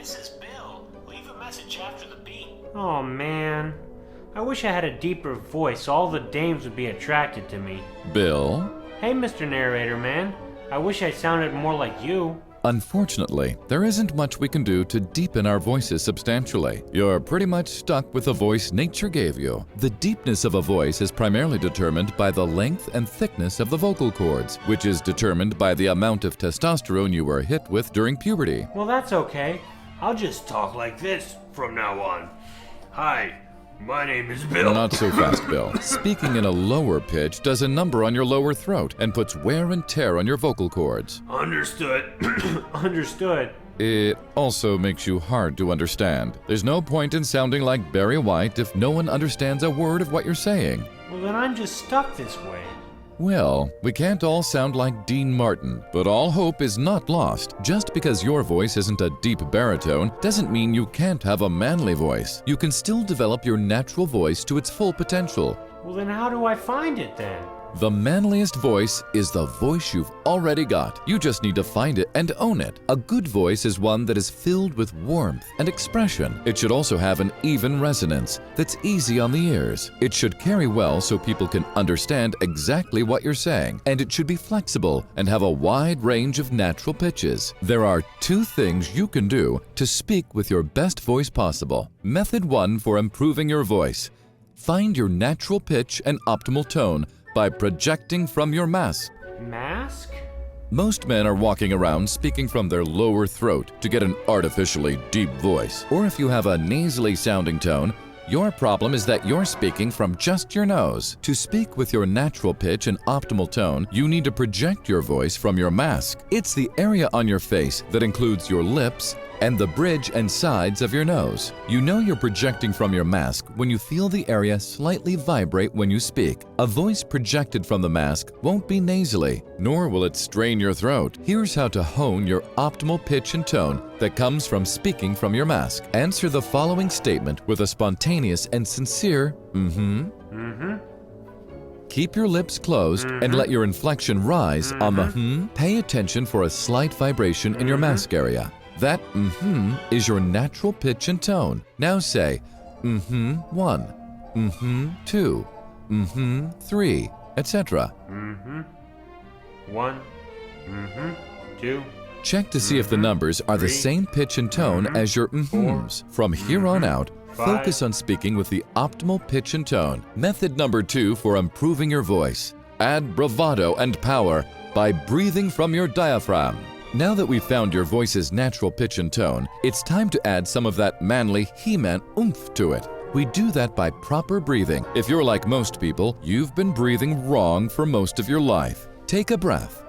This is Bill. Leave a message after the beep. Oh man, I wish I had a deeper voice so all the dames would be attracted to me. Bill? Hey Mr. Narrator Man, I wish I sounded more like you. Unfortunately, there isn't much we can do to deepen our voices substantially. You're pretty much stuck with the voice nature gave you. The deepness of a voice is primarily determined by the length and thickness of the vocal cords, which is determined by the amount of testosterone you were hit with during puberty. Well, that's okay. I'll just talk like this from now on. Hi, my name is Bill. Not so fast, Bill. Speaking in a lower pitch does a number on your lower throat and puts wear and tear on your vocal cords. Understood. Understood. It also makes you hard to understand. There's no point in sounding like Barry White if no one understands a word of what you're saying. Well, then I'm just stuck this way. Well, we can't all sound like Dean Martin, but all hope is not lost. Just because your voice isn't a deep baritone doesn't mean you can't have a manly voice. You can still develop your natural voice to its full potential. Well, then how do I find it then? The manliest voice is the voice you've already got. You just need to find it and own it. A good voice is one that is filled with warmth and expression. It should also have an even resonance that's easy on the ears. It should carry well so people can understand exactly what you're saying, and it should be flexible and have a wide range of natural pitches. There are 2 things you can do to speak with your best voice possible. Method 1 for improving your voice. Find your natural pitch and optimal tone by projecting from your mask. Mask? Most men are walking around speaking from their lower throat to get an artificially deep voice. Or if you have a nasally sounding tone, your problem is that you're speaking from just your nose. To speak with your natural pitch and optimal tone, you need to project your voice from your mask. It's the area on your face that includes your lips and the bridge and sides of your nose. You know you're projecting from your mask when you feel the area slightly vibrate when you speak. A voice projected from the mask won't be nasally, nor will it strain your throat. Here's how to hone your optimal pitch and tone that comes from speaking from your mask. Answer the following statement with a spontaneous and sincere Keep your lips closed and let your inflection rise on the Pay attention for a slight vibration in your mask area. That is your natural pitch and tone. Now say 1, 2, 3, etc. 1, 2. Check to see if the numbers are the same pitch and tone as your mhms. From here on out, focus on speaking with the optimal pitch and tone. Method number 2 for improving your voice. Add bravado and power by breathing from your diaphragm. Now that we've found your voice's natural pitch and tone, it's time to add some of that manly He-Man oomph to it. We do that by proper breathing. If you're like most people, you've been breathing wrong for most of your life. Take a breath.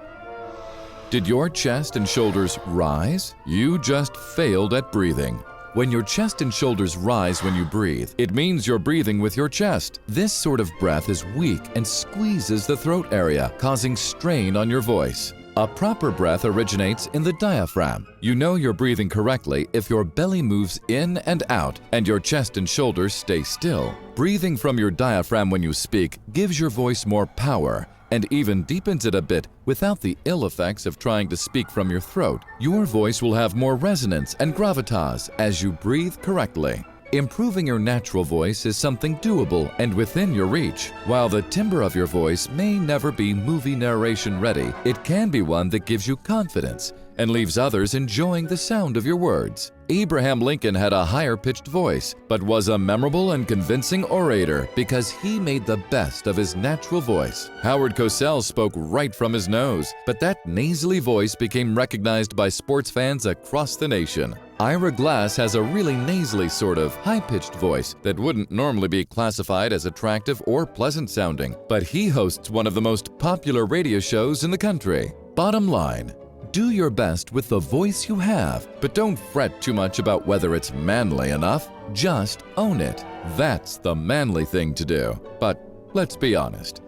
Did your chest and shoulders rise? You just failed at breathing. When your chest and shoulders rise when you breathe, it means you're breathing with your chest. This sort of breath is weak and squeezes the throat area, causing strain on your voice. A proper breath originates in the diaphragm. You know you're breathing correctly if your belly moves in and out and your chest and shoulders stay still. Breathing from your diaphragm when you speak gives your voice more power and even deepens it a bit without the ill effects of trying to speak from your throat. Your voice will have more resonance and gravitas as you breathe correctly. Improving your natural voice is something doable and within your reach. While the timbre of your voice may never be movie narration ready, it can be one that gives you confidence and leaves others enjoying the sound of your words. Abraham Lincoln had a higher-pitched voice, but was a memorable and convincing orator because he made the best of his natural voice. Howard Cosell spoke right from his nose, but that nasally voice became recognized by sports fans across the nation. Ira Glass has a really nasally sort of high-pitched voice that wouldn't normally be classified as attractive or pleasant sounding, but he hosts one of the most popular radio shows in the country. Bottom line, do your best with the voice you have, but don't fret too much about whether it's manly enough. Just own it. That's the manly thing to do. But let's be honest,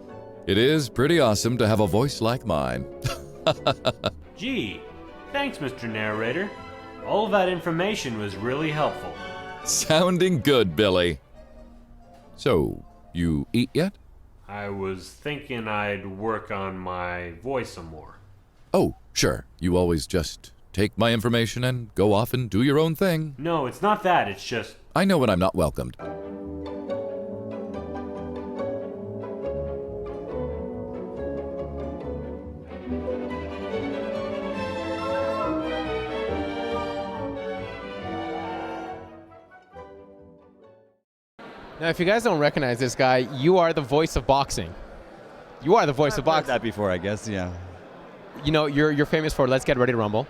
it is pretty awesome to have a voice like mine. Gee, thanks, Mr. Narrator. All of that information was really helpful. Sounding good, Billy. So, you eat yet? I was thinking I'd work on my voice some more. Oh, sure. You always just take my information and go off and do your own thing. No, it's not that. It's just... I know when I'm not welcomed. Now, if you guys don't recognize this guy, you are the voice of boxing. You are the voice of I've heard boxing. that before, I guess, yeah. You know, you're famous for Let's Get Ready to Rumble.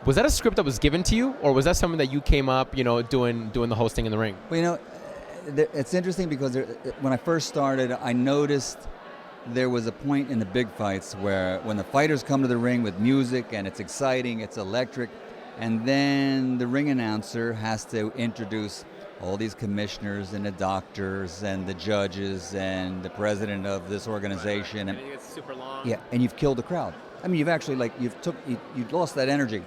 Was that a script that was given to you, or was that something that you came up, doing the hosting in the ring? Well, it's interesting because when I first started, I noticed there was a point in the big fights where when the fighters come to the ring with music and it's exciting, it's electric, and then the ring announcer has to introduce all these commissioners and the doctors and the judges and the president of this organization. And it's super long. Yeah, and you've killed the crowd. I mean, you've actually, you've lost that energy.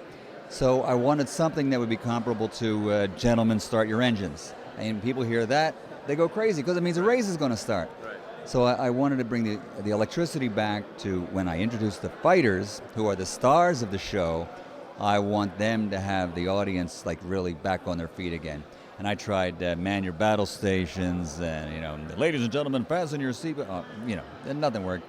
So I wanted something that would be comparable to Gentlemen, Start Your Engines. And people hear that, they go crazy because it means a race is going to start. Right. So I wanted to bring the electricity back to when I introduce the fighters, who are the stars of the show. I want them to have the audience really back on their feet again. And I tried man your battle stations and, ladies and gentlemen, fasten your seatbelt. And nothing worked.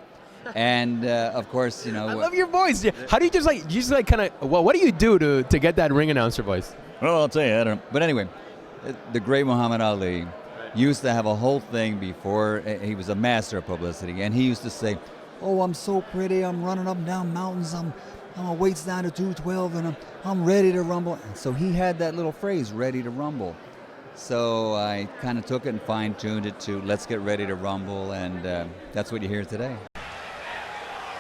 And of course, I love your voice. How do you kind of, what do you do to get that ring announcer voice? Well, I'll tell you, I don't know. But anyway, the great Muhammad Ali used to have a whole thing before. He was a master of publicity. And he used to say, oh, I'm so pretty. I'm running up and down mountains. My weight's down to 212 and I'm ready to rumble. And so he had that little phrase, ready to rumble. So I kind of took it and fine-tuned it to Let's Get Ready to Rumble, and that's what you hear today.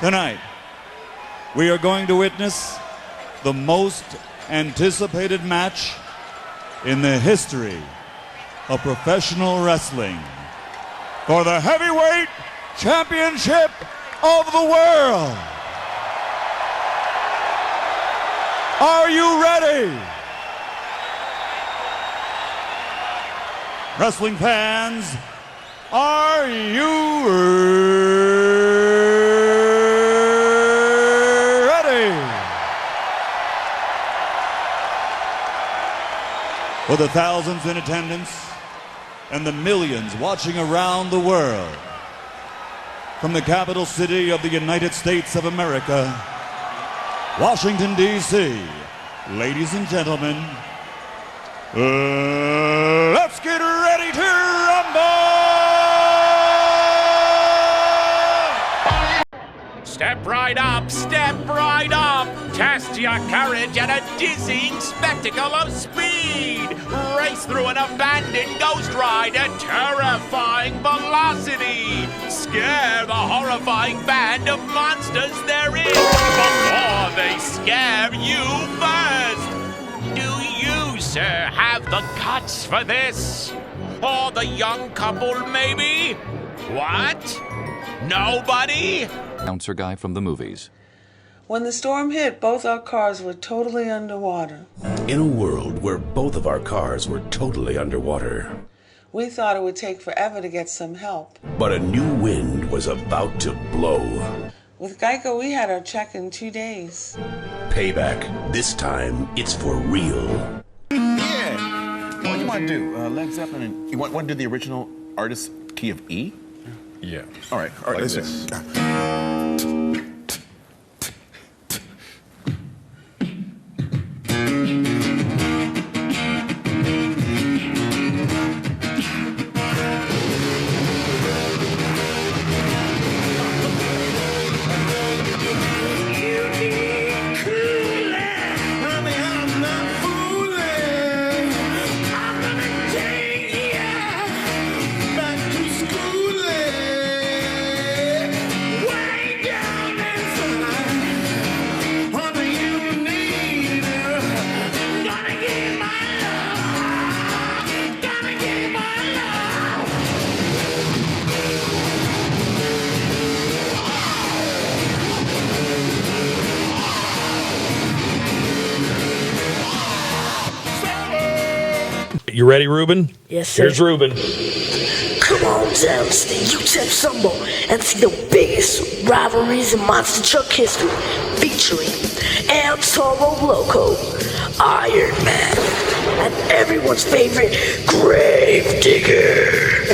Tonight, we are going to witness the most anticipated match in the history of professional wrestling for the heavyweight championship of the world. Are you ready? Wrestling fans, are you ready? For the thousands in attendance and the millions watching around the world, from the capital city of the United States of America, Washington, D.C., ladies and gentlemen, let's get ready to rumble! Step right up, step right up. Test your courage at a dizzying spectacle of speed. Race through an abandoned ghost ride at terrifying velocity. Scare the horrifying band of monsters therein before they scare you first. Do you, sir, have the guts for this? Or the young couple, maybe? What? Nobody? Announcer guy from the movies. When the storm hit, both our cars were totally underwater. In a world where both of our cars were totally underwater. We thought it would take forever to get some help. But a new wind was about to blow. With Geico, we had our check in 2 days. Payback. This time, it's for real. Yeah. What do you want to do? Led Zeppelin and... You want to do the original artist key of E? Yeah. All right, Like listen. this. You ready, Ruben? Yes, sir. Here's Ruben. Cool Come on down to the UTEP Sumbo and see the biggest rivalries in monster truck history, featuring El Toro Loco, Iron Man, and everyone's favorite Gravedigger.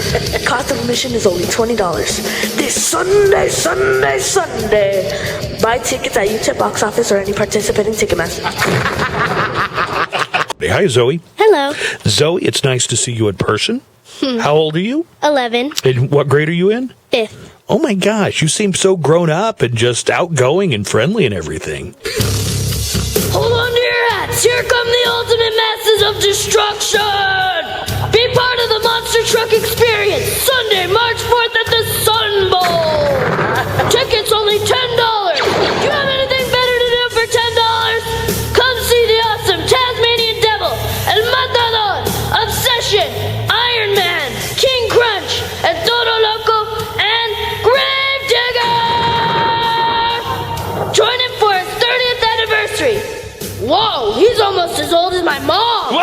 Cost of admission is only $20. This Sunday. Buy tickets at UTEP box office or any participating Ticketmaster. Hey, hi, Zoe. Hello. Zoe, it's nice to see you in person. How old are you? 11. And what grade are you in? 5th. Oh my gosh, you seem so grown up and just outgoing and friendly and everything. Hold on to your hats. Here come the ultimate masters of destruction. Be part of the Monster Truck Experience Sunday, March 4th at the Sun Bowl. Tickets only $10. Do you have anything better to do for $10? Come see the awesome Tasmanian Devil, El Matador, Obsession, Iron Man, King Crunch, El Toro Loco, and Gravedigger. Join him for his 30th anniversary. Whoa, he's almost as old as my mom.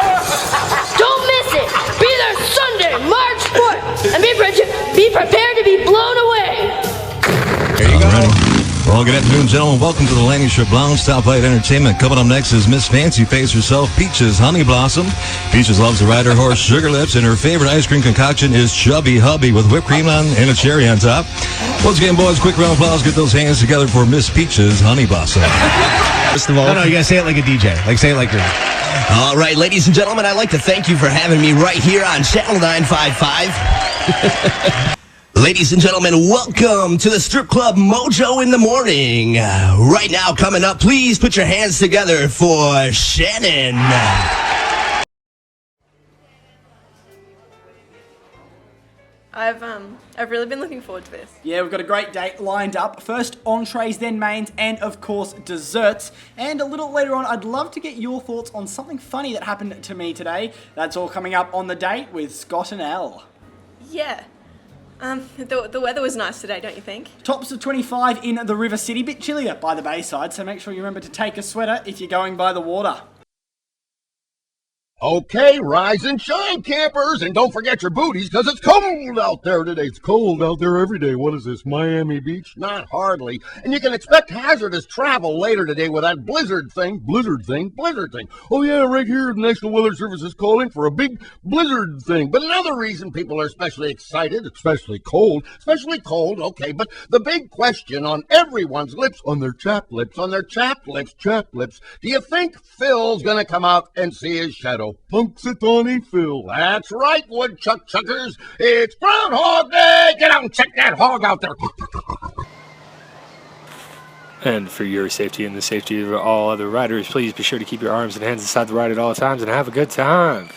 Don't miss it. Be there Sunday, March 4th, and be prepared to be blown away. There you go. Well, good afternoon, gentlemen. Welcome to the Landing Strip Lounge. Top Flight Entertainment. Coming up next is Miss Fancy Face herself, Peaches Honey Blossom. Peaches loves to ride her horse, Sugar Lips, and her favorite ice cream concoction is Chubby Hubby with whipped cream on and a cherry on top. Once again, boys, quick round of applause. Get those hands together for Miss Peaches Honey Blossom. First of all, no, you gotta say it like a DJ. Like, say it like you're... All right, ladies and gentlemen, I'd like to thank you for having me right here on Channel 955. Ladies and gentlemen, welcome to the Strip Club Mojo in the Morning. Right now, coming up, please put your hands together for Shannon. I've really been looking forward to this. Yeah, we've got a great date lined up. First entrees, then mains, and of course desserts. And a little later on, I'd love to get your thoughts on something funny that happened to me today. That's all coming up on the date with Scott and Elle. Yeah. The weather was nice today, don't you think? Tops of 25 in the River City, bit chillier by the Bayside, so make sure you remember to take a sweater if you're going by the water. Okay, rise and shine, campers, and don't forget your booties, because it's cold out there today. It's cold out there every day. What is this, Miami Beach? Not hardly. And you can expect hazardous travel later today with that blizzard thing. Oh yeah, right here, the National Weather Service is calling for a big blizzard thing. But another reason people are especially excited, especially cold, okay, but the big question on everyone's lips, on their chapped lips, do you think Phil's gonna come out and see his shadow? Punxsutawney Phil. That's right, woodchuck chuckers. It's Groundhog Day. Get out and check that hog out there. And for your safety and the safety of all other riders, please be sure to keep your arms and hands inside the ride at all times and have a good time.